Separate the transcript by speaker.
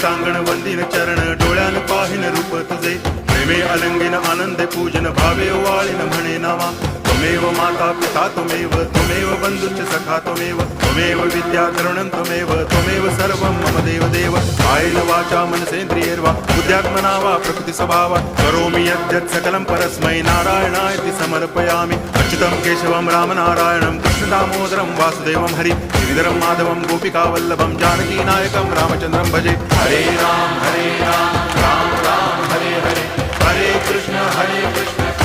Speaker 1: सांगण वंदिन चरण डोळ्यान पाहिन रूप तुझे प्रेमे अलंगिन आनंदे पूजन भावे वाळीन म्हणे नामा त्वमेव माता पिता त्वमेव बंधुश्च सखा त्वमेव विद्या तरुणं त्वमेव सर्वं मम देव कायेन वाचा मनसेन्द्रियैर्वा बुद्ध्यात्मना वा प्रकृति स्वभावात् करोमि यद्यत् सकलं परस्मै नारायणायति समर्पयामि अच्युतं केशवं रामनारायणं कृष्णदामोदरं वासुदेवं हरि गिरिधरं माधवं गोपिकावल्लभं जानकीनायकं रामचन्द्रं भजे हरे राम राम राम हरे हरे हरे कृष्ण